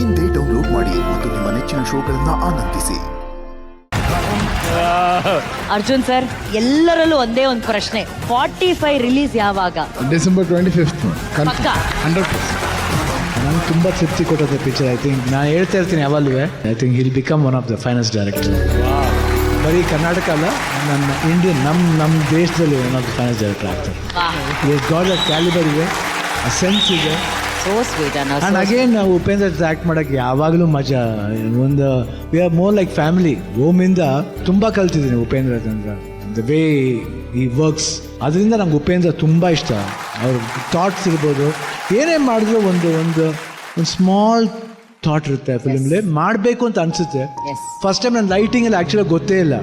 ಇಂದೇ ಡೌನ್ಲೋಡ್ ಮಾಡಿ ಮತ್ತು ನಿಮ್ಮ ನೆಚ್ಚಿನ ಶೋಗಳನ್ನ ಆನಂದಿಸಿ. ಅರ್ಜುನ್ ಸರ್, ಎಲ್ಲರಲ್ಲೂ ಒಂದೇ ಒಂದು ಪ್ರಶ್ನೆ, 45 ರಿಲೀಸ್ ಯಾವಾಗ? December 25th. ಪಕ್ಕಾ? 100%. ನಂಗೆ ತುಂಬ ತೃಪ್ತಿ ಕೊಟ್ಟದೆ ಪಿಕ್ಚರ್. ಐ ಥಿಂಕ್ ನಾನು ಹೇಳ್ತಾ ಇರ್ತೀನಿ ಯಾವಾಗಲೂ, I think hill become one of the finest director. ಬರೀ ಕರ್ನಾಟಕ ಅಲ್ಲ, ನನ್ನ ಇಂಡಿಯನ್ ನಮ್ಮ ದೇಶದಲ್ಲಿ one of the finest director ಆಗ್ತಾರೆ. ಗಾಡ್ ಅ ಕ್ಯಾಲಿಬರ್ ಇದೆ, ಆ ಸೆನ್ಸ್ ಇದೆ. So sweet. ಆ್ಯಂಡ್ ಅಗೇನ್ ನಾವು ಉಪೇಂದ್ರ ಆ್ಯಕ್ಟ್ ಮಾಡೋಕ್ಕೆ ಯಾವಾಗಲೂ ಮಜಾ. ಒಂದು we are more like family. ಓಮಿಂದ ತುಂಬ ಕಲ್ತಿದ್ದೀನಿ ಉಪೇಂದ್ರ ಅಂದ್ರೆ, ದ ವೇ ಈ ವರ್ಕ್ಸ್. ಅದರಿಂದ ನಂಗೆ ಉಪೇಂದ್ರ ತುಂಬ ಇಷ್ಟ. ಅವ್ರ ಥಾಟ್ಸ್ ಇರ್ಬೋದು, ಏನೇ ಮಾಡಿದ್ರು ಒಂದು ಸ್ಮಾಲ್ ಥಾಟ್ ಇರುತ್ತೆ ಫಿಲ್ಮ್ಲಿ, ಮಾಡಬೇಕು ಅಂತ ಅನಿಸುತ್ತೆ. ಫಸ್ಟ್ ಟೈಮ್ ನಾನು ಲೈಟಿಂಗಲ್ಲಿ ಆ್ಯಕ್ಚುಲಾಗಿ ಗೊತ್ತೇ ಇಲ್ಲ.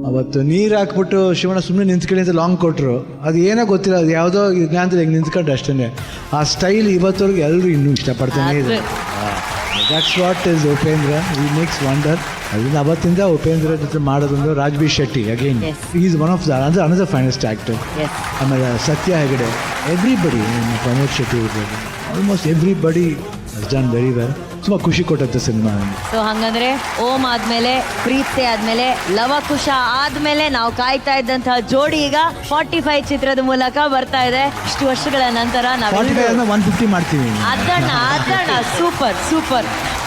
ಅವತ್ತು ನೀರು ಹಾಕ್ಬಿಟ್ಟು ಶಿವಣ್ಣ ಸುಮ್ಮನೆ ನಿಂತ್ಕೊಳ್ಳಿ ಅಂತ ಲಾಂಗ್ ಕೊಟ್ಟರು. ಅದು ಏನೋ ಗೊತ್ತಿಲ್ಲ, ಅದು ಯಾವುದೋ ಜ್ಞಾನದಲ್ಲಿ ಹೆಂಗೆ ನಿಂತ್ಕೊಂಡ್ರೆ ಅಷ್ಟೇ. ಆ ಸ್ಟೈಲ್ ಇವತ್ತವರೆಗೂ ಎಲ್ಲರೂ ಇನ್ನೂ ಇಷ್ಟಪಡ್ತಾನೆ ಇದೆ. That's what is Upendra. ಈ ಮೇಕ್ಸ್ ವಂಡರ್. ಅದರಿಂದ ಅವತ್ತಿಂದ ಉಪೇಂದ್ರ ಜೊತೆ ಮಾಡೋದೊಂದು Rajbir Shetty again is one of the another finest actor. ಆಮೇಲೆ ಸತ್ಯ ಹೆಗಡೆ, ಎವ್ರಿಬಡಿ, ಪ್ರಮೋದ್ ಶೆಟ್ಟಿ ಇರ್ಬೋದು, almost everybody has done very well. ತುಂಬ ಖುಷಿ ಕೊಟ್ಟಂತೆ ಸಿನಿಮಾ. ಸೊ ಹಂಗಂದ್ರೆ ಓಂ ಆದ್ಮೇಲೆ, ಪ್ರೀತಿ ಆದ್ಮೇಲೆ, ಲವಕುಶ ಆದ್ಮೇಲೆ ನಾವು ಕಾಯ್ತಾ ಇದ್ದಂತಹ ಜೋಡಿ ಈಗ 45 ಚಿತ್ರದ ಮೂಲಕ ಬರ್ತಾ ಇದೆ. ಇಷ್ಟು ವರ್ಷಗಳ ನಂತರ ನಾವು 150 ಮಾಡ್ತೀವಿ. ಅದಣ್ಣ ಸೂಪರ್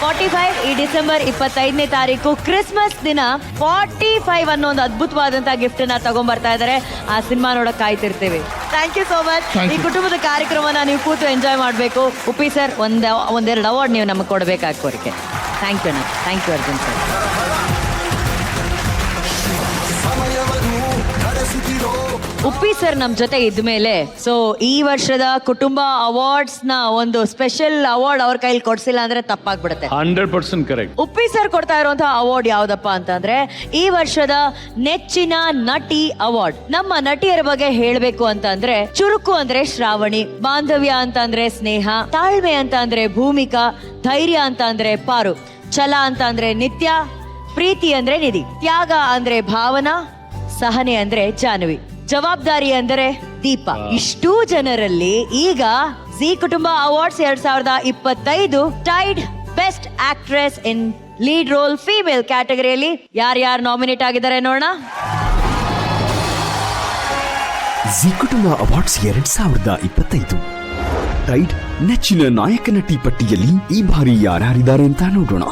45 ಈ ಡಿಸೆಂಬರ್ 25ನೇ ತಾರೀಕು ಕ್ರಿಸ್ಮಸ್ ದಿನ 45 ಅನ್ನೋ ಒಂದು ಅದ್ಭುತವಾದಂತಹ ಗಿಫ್ಟ್ ನ ತಗೊಂಡ್ಬರ್ತಾ ಇದ್ದಾರೆ. ಆ ಸಿನಿಮಾ ನೋಡಕ್ ಕಾಯ್ತಿರ್ತೀವಿ. Thank you so much. ಈ ಕುಟುಂಬದ ಕಾರ್ಯಕ್ರಮನ ನೀವು ಕೂತು ಎಂಜಾಯ್ ಮಾಡಬೇಕು. ಉಪ್ಪಿ ಸರ್, ಒಂದೆರಡು ಅವಾರ್ಡ್ ನೀವು ನಮಗೆ ಕೊಡಬೇಕಾಗಿ ಕೋರಿಕೆ. Thank you Arjun sir. Uppi sir ನಮ್ಮ ಜೊತೆ ಇದ್ಮೇಲೆ ಸೊ ಈ ವರ್ಷದ ಕುಟುಂಬ ಅವಾರ್ಡ್ಸ್ ನ ಒಂದು ಸ್ಪೆಷಲ್ ಅವಾರ್ಡ್ ಅವ್ರ ಕೈಲಿ ಕೊಡ್ಸಿಲ್ಲ ಅಂದ್ರೆ ತಪ್ಪಾಗ್ಬಿಡುತ್ತೆ. 100% ಕರೆಕ್ಟ್. ಉಪ್ಪಿ ಸರ್ ಕೊಡ್ತಾ ಇರುವಂತಹ ಅವಾರ್ಡ್ ಯಾವ್ದಪ್ಪ ಅಂತಂದ್ರೆ ಈ ವರ್ಷದ ನೆಚ್ಚಿನ ನಟಿ ಅವಾರ್ಡ್. ನಮ್ಮ ನಟಿಯರ ಬಗ್ಗೆ ಹೇಳ್ಬೇಕು ಅಂತಂದ್ರೆ, ಚುರುಕು ಅಂದ್ರೆ ಶ್ರಾವಣಿ, ಬಾಂಧವ್ಯ ಅಂತ ಅಂದ್ರೆ ಸ್ನೇಹ, ತಾಳ್ಮೆ ಅಂತ ಅಂದ್ರೆ ಭೂಮಿಕಾ, ಧೈರ್ಯ ಅಂತ ಅಂದ್ರೆ ಪಾರು, ಛಲ ಅಂತ ಅಂದ್ರೆ ನಿತ್ಯ, ಪ್ರೀತಿ ಅಂದ್ರೆ ನಿಧಿ, ತ್ಯಾಗ ಅಂದ್ರೆ ಭಾವನಾ, ಸಹನೆ ಅಂದ್ರೆ ಜಾನ್ವಿ, ಜವಾಬ್ದಾರಿ ಅಂದರೆ ದೀಪ. ಇಷ್ಟೂ ಜನರಲ್ಲಿ ಈಗ ಜಿ ಕುಟುಂಬ ಅವಾರ್ಡ್ಸ್ 2025 ಟೈಡ್ ಬೆಸ್ಟ್ ಆಕ್ಟ್ರೆಸ್ ಇನ್ ಲೀಡ್ ರೋಲ್ ಫೀಮೇಲ್ ಕ್ಯಾಟಗರಿಯಲ್ಲಿ ಯಾರ್ಯಾರು ನಾಮಿನೇಟ್ ಆಗಿದ್ದಾರೆ ನೋಡೋಣ. ಜಿ ಕುಟುಂಬ ಅವಾರ್ಡ್ಸ್ 2025 ಟೈಡ್ ನೆಚ್ಚಿನ ನಾಯಕ ನಟಿ ಪಟ್ಟಿಯಲ್ಲಿ ಈ ಬಾರಿ ಯಾರ್ಯಾರಿದ್ದಾರೆ ಅಂತ ನೋಡೋಣ.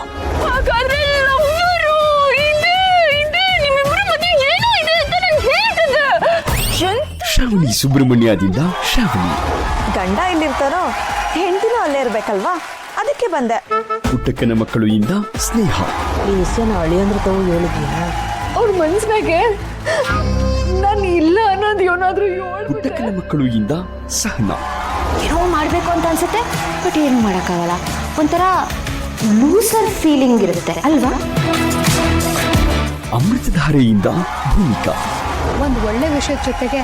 ಶ್ರಾವಣಿ ಸುಬ್ರಹ್ಮಣ್ಯದಿಂದ ಶ್ರಾವಣಿ. ಗಂಡ ಇಲ್ಲಿರ್ತಾರೋ ಹೆಂಡತಿನೂ ಅಲ್ಲೇ ಇರ್ಬೇಕಲ್ವಾ, ಅದಕ್ಕೆ ಬಂದೆ. ಪುಟ್ಟಕ್ಕನ ಮಕ್ಕಳು ಇಂದ ಸ್ನೇಹ. ಈ ವಿಷಯ ಅಳಿ ಅಂದ್ರೆ ತಗೋ ಹೇಳಿದ್ಯಾ? ಅವ್ರ ಮನ್ಸ್ನಾಗೆ ನಾನು ಇಲ್ಲ ಅನ್ನೋದು ಏನಾದ್ರೂ ಪುಟ್ಟಕ್ಕನ ಮಕ್ಕಳು ಇಂದ ಸಹನ. ಏನೋ ಮಾಡ್ಬೇಕು ಅಂತ ಅನ್ಸುತ್ತೆ, ಬಟ್ ಏನು ಮಾಡೋಕ್ಕಾಗಲ್ಲ. ಒಂಥರ ಲೂಸರ್ ಫೀಲಿಂಗ್ ಇರುತ್ತೆ ಅಲ್ವಾ. ಅಮೃತಧಾರೆಯಿಂದ ಭೂಮಿಕಾ. ಒಂದು ಒಳ್ಳೆ ವಿಷಯದ ಜೊತೆಗೆ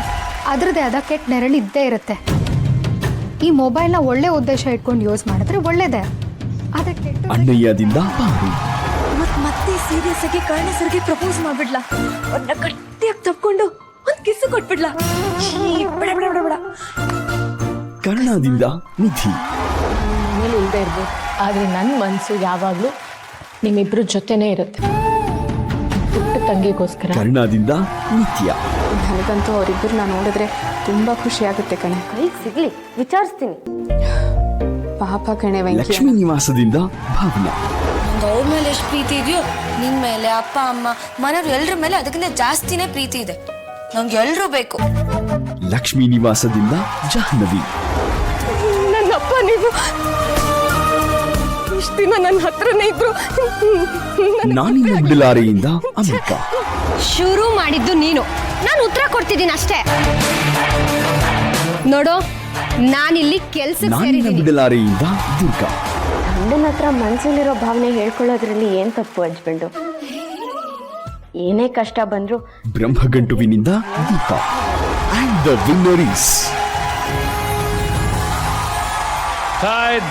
ಅದರದೇ ಆದ ಕೆಟ್ಟ ನೆರಳು ಇದ್ದೇ ಇರುತ್ತೆ. ಈ ಮೊಬೈಲ್ನ ಒಳ್ಳೆ ಉದ್ದೇಶ ಇಟ್ಕೊಂಡು ಯೂಸ್ ಮಾಡಿದ್ರೆ ಒಳ್ಳೇದೇ. ಅದಕ್ಕೆ ಅಣ್ಣಯ್ಯದಿಂದ ಪಾರು. ಮತ್ತೆ ಸೀರಿಯಸ್ ಆಗಿ ಕರ್ಣಸರಿಗೆ ಪ್ರಪೋಸ್ ಮಾಡ್ಬಿಡ್ಲಾ, ಅವ್ರನ್ನ ಗಟ್ಟಿಯಾಗಿ ತಪ್ಕೊಂಡು ಒಂದ್ ಕಿಸ್ ಕೊಟ್ಬಿಡ್ಲಾ. ಬೇಡ ಬೇಡ ಬೇಡ ಬೇಡ. ಕರ್ಣದಿಂದ ನಿಧಿ. ಮನೇಲಿ ಇಲ್ಲದೆ ಇರ್ಬೋದು, ಆದರೆ ನನ್ನ ಮನಸ್ಸು ಯಾವಾಗಲೂ ನಿಮ್ಮಿಬ್ರ ಜೊತೆನೇ ಇರುತ್ತೆ. ಪುಟ್ಟ ತಂಗಿಗೋಸ್ಕರ. ಕರ್ಣದಿಂದ ನಿತ್ಯ. ನನಗಂತೂ ಅವರಿಬ್ಬರನ್ನ ನೋಡಿದ್ರೆ ತುಂಬಾ ಖುಷಿ ಆಗುತ್ತೆ ಕಣೆ. ಕೈಗೆ ಸಿಗ್ಲಿ, ವಿಚಾರಿಸ್ತೀನಿ. ಪಾಪ ಕಣೆ ವೆಂಕಿ. ಲಕ್ಷ್ಮೀ ನಿವಾಸದಿಂದ ಭಾವನಾ. ಅವ್ರ ಮೇಲೆ ಎಷ್ಟು ಪ್ರೀತಿ ಇದೆಯೋ ನಿನ್ ಮೇಲೆ, ಅಪ್ಪ ಅಮ್ಮ ಮನೆಯವ್ರು ಎಲ್ರ ಮೇಲೆ ಅದಕ್ಕಿಂತ ಜಾಸ್ತಿನೇ ಪ್ರೀತಿ ಇದೆ. ನಂಗೆ ಎಲ್ರೂ ಬೇಕು. ಲಕ್ಷ್ಮೀ ನಿವಾಸದಿಂದ ಜಾಹ್ನವಿ. ನನ್ನಪ್ಪ ನೀವು ಇಷ್ಟು ದಿನ ನನ್ನ ಹತ್ರನೇ ಇದ್ರು. ನಾನಿನ್ನ ಬಿಡಲಾರೆಯಿಂದ ಅಮೃತ. ಶುರು ಮಾಡಿದ್ದು ನೀನು, ನಾನು ಉತ್ತರ ಕೊಡ್ತಿದ್ದೀನಿ ಅಷ್ಟೇ. ನೋಡು, ನಾನಿಲ್ಲಿ ಕೆಲ್ಸಕ್ಕೆ ನಾನಿನ್ನ ಬಿಡಲಾರೆಯಿಂದ ದುರ್ಗಾ. ಗಂಡನ ಹತ್ರ ಮನಸ್ಸಲ್ಲಿರೋ ಭಾವನೆ ಹೇಳ್ಕೊಳ್ಳೋದ್ರಲ್ಲಿ ಏನ್ ತಪ್ಪು ಹಸ್ಬೆಂಡು. ಏನೇ ಕಷ್ಟ ಬಂದ್ರು ಬ್ರಹ್ಮಗಂಟುವಿನಿಂದ Deepa. And the winner is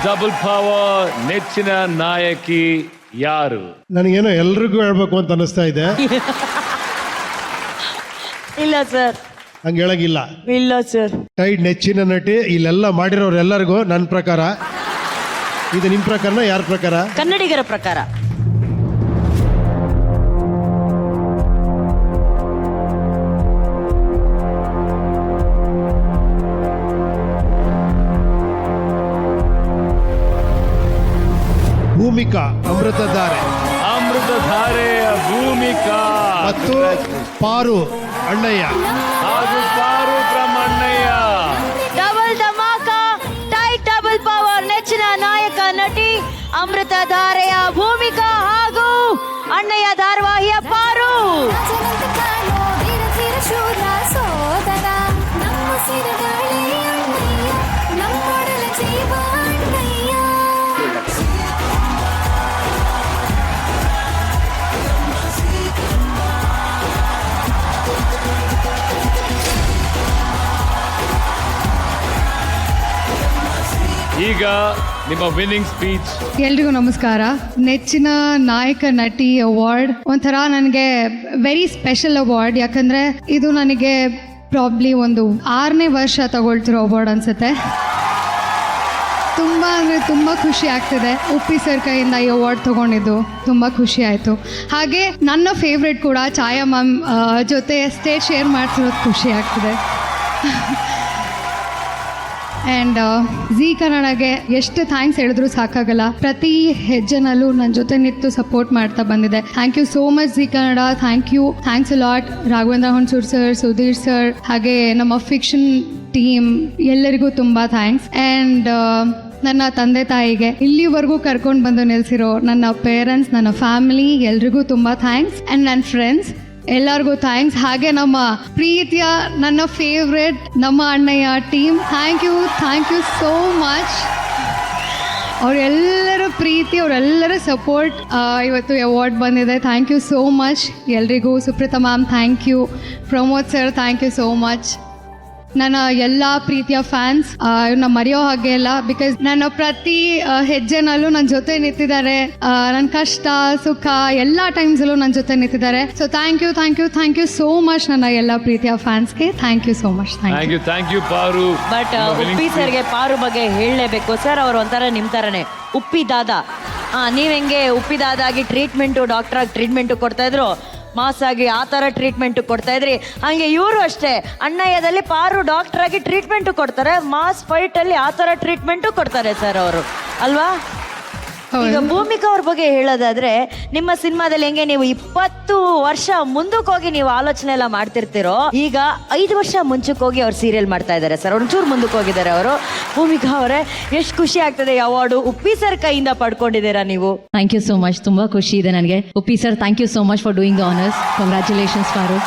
double power ನೆಚ್ಚಿನ ನಾಯಕಿ ಯಾರು? ನನಗೇನೋ ಎಲ್ರಿಗೂ ಹೇಳ್ಬೇಕು ಅಂತ ಅನಿಸ್ತಾ ಇದೆ. ಇಲ್ಲ ಸರ್, ಹಂಗೆ ಹೇಳಂಗಿಲ್ಲ. ಇಲ್ಲ ಸರ್. ಟೈಡ್ ನೆಚ್ಚಿನ ನಟಿ ಇಲ್ಲೆಲ್ಲ ಮಾಡಿರೋರೆಲ್ಲರಿಗೂ ನನ್ನ ಪ್ರಕಾರ ಇದು ನಿಮ್ಮ ಪ್ರಕಾರನ ಯಾರ ಪ್ರಕಾರ? ಕನ್ನಡಿಗರ ಪ್ರಕಾರ. ಭೂಮಿಕಾ ಅಮೃತಧಾರೆ ಅಮೃತಧಾರೆಯ ಭೂಮಿಕಾ ಮತ್ತು ಪಾರು ಅಣ್ಣಯ್ಯ. ಹಾಗೂ ಪಾರು ಬ್ರಹ್ಮಣ್ಣಯ್ಯ. ಡಬಲ್ ಧಮಾಕ, ಟೈಟ್ ಡಬಲ್ ಪವರ್. ನೆಚ್ಚಿನ ನಾಯಕ ನಟಿ ಅಮೃತಧಾರೆಯ ಭೂಮಿಕಾ ಹಾಗೂ ಅಣ್ಣಯ್ಯ ಧಾರಾವಾಹಿಯ ಪಾರು. ಈಗ ನಿಮ್ಮ ವಿನ್ನಿಂಗ್ ಸ್ಪೀಚ್. ಎಲ್ರಿಗೂ ನಮಸ್ಕಾರ. ನೆಚ್ಚಿನ ನಾಯಕ ನಟಿ ಅವಾರ್ಡ್ ಒಂಥರ ನನಗೆ ವೆರಿ ಸ್ಪೆಷಲ್ ಅವಾರ್ಡ್. ಯಾಕಂದರೆ ಇದು ನನಗೆ ಪ್ರಾಬ್ಲಿ ಒಂದು 6ನೇ ವರ್ಷ ತಗೊಳ್ತಿರೋ ಅವಾರ್ಡ್ ಅನಿಸುತ್ತೆ. ತುಂಬ ಅಂದರೆ ತುಂಬ ಖುಷಿ ಆಗ್ತಿದೆ. ಉಪ್ಪಿ ಸರ್ ಕೈಯಿಂದ ಈ ಅವಾರ್ಡ್ ತೊಗೊಂಡಿದ್ದು ತುಂಬ ಖುಷಿ ಆಯಿತು. ಹಾಗೆ ನನ್ನ ಫೇವ್ರೆಟ್ ಕೂಡ ಛಾಯಾ ಮ್ಯಾಮ್ ಜೊತೆ ಸ್ಟೇಜ್ ಶೇರ್ ಮಾಡ್ತಿರೋದು ಖುಷಿ ಆಗ್ತಿದೆ. ಆ್ಯಂಡ್ ಝೀ ಕನ್ನಡಗೆ ಎಷ್ಟು ಥ್ಯಾಂಕ್ಸ್ ಹೇಳಿದ್ರು ಸಾಕಾಗಲ್ಲ. ಪ್ರತಿ ಹೆಜ್ಜೆನಲ್ಲೂ ನನ್ನ ಜೊತೆ ನಿಂತು ಸಪೋರ್ಟ್ ಮಾಡ್ತಾ ಬಂದಿದೆ. Thank you so much Zee Kannada. Thanks a lot Raghavendra Hunsur sir, Sudheer sir, ಹಾಗೆ ನಮ್ಮ ಫಿಕ್ಷನ್ ಟೀಮ್ ಎಲ್ಲರಿಗೂ ತುಂಬ ಥ್ಯಾಂಕ್ಸ್. ಆ್ಯಂಡ್ ನನ್ನ ತಂದೆ ತಾಯಿಗೆ ಇಲ್ಲಿವರೆಗೂ ಕರ್ಕೊಂಡು ಬಂದು ನಿಲ್ಲಿಸಿರೋ ನನ್ನ ಪೇರೆಂಟ್ಸ್, ನನ್ನ ಫ್ಯಾಮಿಲಿ ಎಲ್ರಿಗೂ ತುಂಬ ಥ್ಯಾಂಕ್ಸ್. ಆ್ಯಂಡ್ ನನ್ನ ಫ್ರೆಂಡ್ಸ್ ಎಲ್ಲರಿಗೂ ಥ್ಯಾಂಕ್ಸ್. ಹಾಗೆ ನಮ್ಮ ಪ್ರೀತಿಯ ನನ್ನ ಫೇವ್ರೆಟ್ ನಮ್ಮ Annayya team, thank you so much. ಅವರೆಲ್ಲರ ಪ್ರೀತಿ, ಅವರೆಲ್ಲರ ಸಪೋರ್ಟ್ ಇವತ್ತು ಅವಾರ್ಡ್ ಬಂದಿದೆ. ಥ್ಯಾಂಕ್ ಯು ಸೋ ಮಚ್ ಎಲ್ರಿಗೂ. Supreetha ma'am thank you. Pramod sir thank you so much. ನನ್ನ ಎಲ್ಲ ಪ್ರೀತಿಯ ಫ್ಯಾನ್ಸ್ ಇವ್ರನ್ನ ಮರೆಯೋ ಹಾಗೆ ಇಲ್ಲ. ಬಿಕಾಸ್ ನನ್ನ ಪ್ರತಿ ಹೆಜ್ಜೆನಲ್ಲೂ ನನ್ನ ಜೊತೆ ನಿಂತಿದ್ದಾರೆ. ನನ್ನ ಕಷ್ಟ ಸುಖ ಎಲ್ಲ ಟೈಮ್ಸಲ್ಲೂ ನನ್ನ ಜೊತೆ ನಿಂತಿದ್ದಾರೆ. So thank you so much ನನ್ನ ಎಲ್ಲ ಪ್ರೀತಿಯ ಫ್ಯಾನ್ಸ್ಗೆ. Thank you so much. Thank you Paaru. But Uppi ಸರ್ಗೆ ಪಾರು ಬಗ್ಗೆ ಹೇಳಲೇಬೇಕು ಸರ್. ಅವ್ರು ಒಂಥರ ನಿಮ್ಮ ಥರನೇ ಉಪ್ಪಿ ದಾದಾ. ನೀವು ಹೆಂಗೆ ಉಪ್ಪಿ ದಾದಾಗಿ ಟ್ರೀಟ್ಮೆಂಟು, ಡಾಕ್ಟ್ರಾಗಿ ಟ್ರೀಟ್ಮೆಂಟು ಕೊಡ್ತಾಯಿದ್ರು, ಮಾಸ್ ಆಗಿ ಆ ಥರ ಟ್ರೀಟ್ಮೆಂಟು ಕೊಡ್ತಾ ಇದ್ರಿ. ಹಾಗೆ ಇವರು ಅಷ್ಟೇ ಅಣ್ಣಯ್ಯದಲ್ಲಿ ಪಾರು ಡಾಕ್ಟರ್ ಆಗಿ ಟ್ರೀಟ್ಮೆಂಟು ಕೊಡ್ತಾರೆ, ಮಾಸ್ ಫೈಟಲ್ಲಿ ಆ ಥರ ಟ್ರೀಟ್ಮೆಂಟು ಕೊಡ್ತಾರೆ ಸರ್ ಅವರು, ಅಲ್ವಾ? ಈಗ ಭೂಮಿಕಾ ಅವ್ರ ಬಗ್ಗೆ ಹೇಳೋದಾದ್ರೆ, ನಿಮ್ಮ ಸಿನಿಮಾದಲ್ಲಿ ಹೆಂಗೆ ನೀವು 20 ವರ್ಷ ಮುಂದಕ್ಕೆ ಹೋಗಿ ನೀವು ಆಲೋಚನೆ ಎಲ್ಲ ಮಾಡ್ತಿರ್ತೀರೋ, ಈಗ 5 ವರ್ಷ ಮುಂಚಕ್ಕೆ ಹೋಗಿ ಅವ್ರು ಸೀರಿಯಲ್ ಮಾಡ್ತಾ ಇದ್ದಾರೆ ಸರ್. ಒಂಚೂರು ಮುಂದಕ್ಕೆ ಹೋಗಿದ್ದಾರೆ ಅವರು. ಭೂಮಿಕಾ ಅವರೇ, ಎಷ್ಟು ಖುಷಿ ಆಗ್ತದೆ ಈ ಅವಾರ್ಡು ಉಪ್ಪಿ ಸರ್ ಕೈಯಿಂದ ಪಡ್ಕೊಂಡಿದ್ದೀರಾ ನೀವು? Thank you so much. ತುಂಬ ಖುಷಿ ಇದೆ ನನಗೆ. Uppi sir, thank you so much for doing the honours. Congratulations for.